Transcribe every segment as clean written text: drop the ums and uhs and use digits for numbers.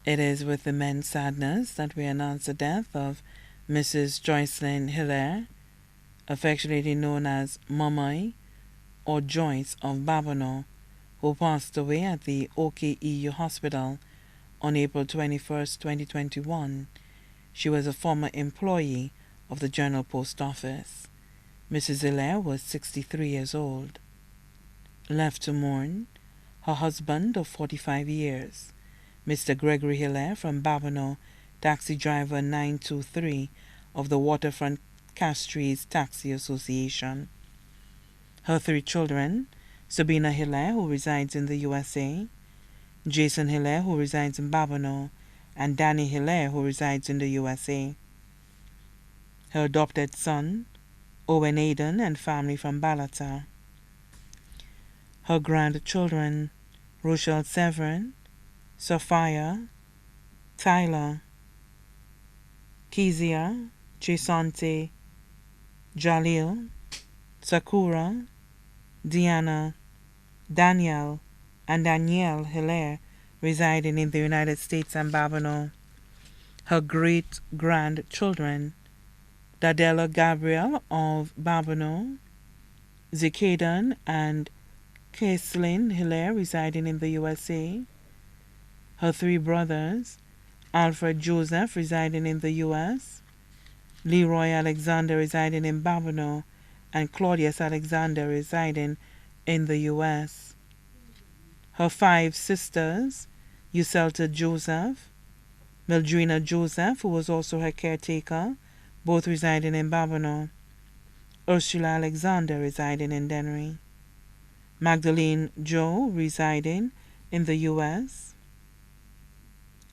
It is with immense sadness that we announce the death of Mrs. Jocelyn Hilaire, affectionately known as Mamai or Joyce of Babonneau, who passed away at the OKEU Hospital on April 21st, 2021. She was a former employee of the General Post Office. Mrs. Hilaire was 63 years old. Left to mourn, her husband of 45 years, Mr. Gregory Hilaire from Babonneau, taxi driver 923 of the Waterfront Castries Taxi Association. Her 3 children, Sabina Hilaire, who resides in the USA, Jason Hilaire, who resides in Babonneau, and Danny Hilaire, who resides in the USA. Her adopted son, Owen Aidan, and family from Balata. Her grandchildren, Rochelle Severin, Sophia, Tyler, Kezia, Jasante, Jalil, Sakura, Diana, Danielle, and Danielle Hilaire, residing in the United States and Babonneau. Her great-grandchildren, Dadella Gabriel of Babonneau, Zikadan and Jocelyn Hilaire, residing in the USA. Her 3 brothers, Alfred Joseph, residing in the U.S., Leroy Alexander, residing in Babonneau, and Claudius Alexander, residing in the U.S. Her 5 sisters, Uselta Joseph, Mildrina Joseph, who was also her caretaker, both residing in Babonneau, Ursula Alexander, residing in Dennery, Magdalene Joe, residing in the U.S.,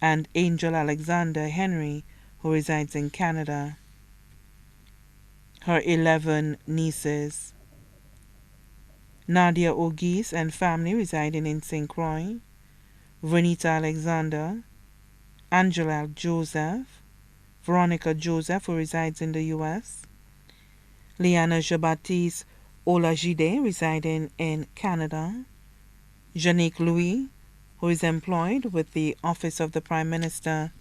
and Angel Alexander Henry, who resides in Canada. Her 11 nieces, Nadia Ogis and family residing in St. Croix, Vernita Alexander, Angela Joseph, Veronica Joseph, who resides in the U.S., Liana Jean-Baptiste Olajide, residing in Canada, Janique Louis, who is employed with the Office of the Prime Minister,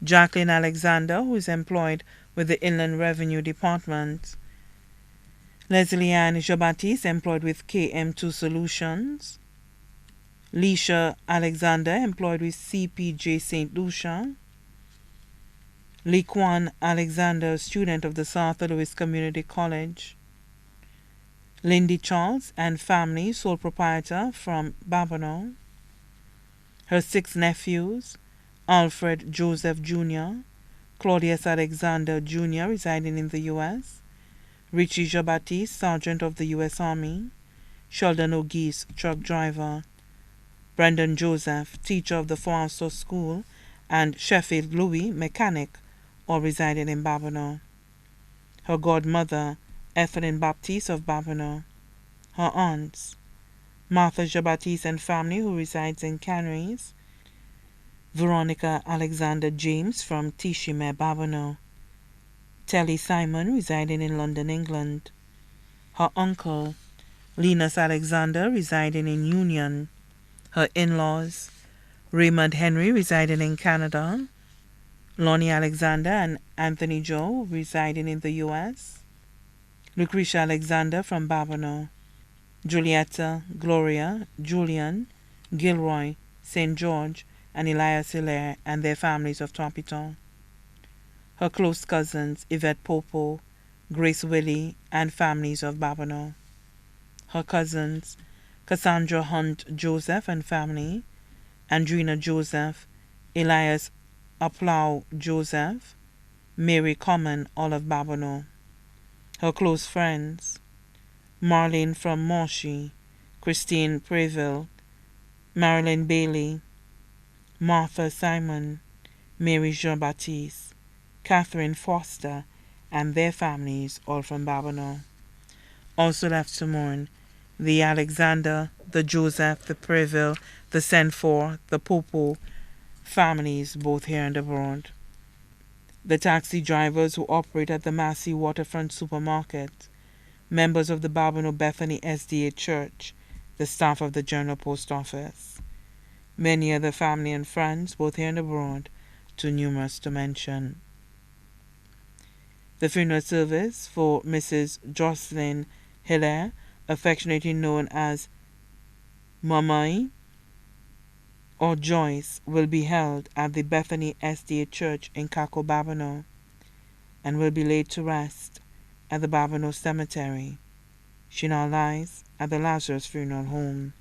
Jacqueline Alexander, who is employed with the Inland Revenue Department, Leslie Ann Jean-Baptiste, employed with KM2 Solutions, Leisha Alexander, employed with CPJ St. Lucia, Lequan Alexander, student of the South Louis Community College, Lindy Charles and family, sole proprietor from Babonneau, her 6 nephews, Alfred Joseph Jr., Claudius Alexander Jr., residing in the U.S., Richie Jean-Baptiste, sergeant of the U.S. Army, Sheldon Ogis, truck driver, Brendan Joseph, teacher of the Forster School, and Sheffield Louis, mechanic, all residing in Babonneau. Her godmother, Ethelyn Baptiste of Babonneau. Her aunts, Martha Jean-Baptiste and family, who resides in Canaries, Veronica Alexander James from Tishime, Babonneau, Telly Simon, residing in London, England, her uncle, Linus Alexander, residing in Union, her in-laws, Raymond Henry, residing in Canada, Lonnie Alexander and Anthony Joe, residing in the U.S., Lucretia Alexander from Babonneau, Julietta, Gloria, Julian, Gilroy, St. George, and Elias Hilaire and their families of Topiton. Her close cousins, Yvette Popo, Grace Willie, and families of Babonneau. Her cousins, Cassandra Hunt Joseph and family, Andrina Joseph, Elias Aplau Joseph, Mary Common, all of Babonneau. Her close friends, Marlene from Morshy, Christine Preville, Marilyn Bailey, Martha Simon, Mary Jean-Baptiste, Catherine Foster, and their families, all from Babonneau. Also left to mourn, the Alexander, the Joseph, the Preville, the Senfor, the Popo families, both here and abroad. The taxi drivers who operate at the Massey Waterfront Supermarket, members of the Babonneau Bethany SDA Church, the staff of the General Post Office, many other family and friends, both here and abroad, too numerous to mention. The funeral service for Mrs. Jocelyn Hilaire, affectionately known as Mamai or Joyce, will be held at the Bethany SDA Church in Kako, Babonneau, and will be laid to rest at the Babonneau Cemetery. She now lies at the Lazarus Funeral Home.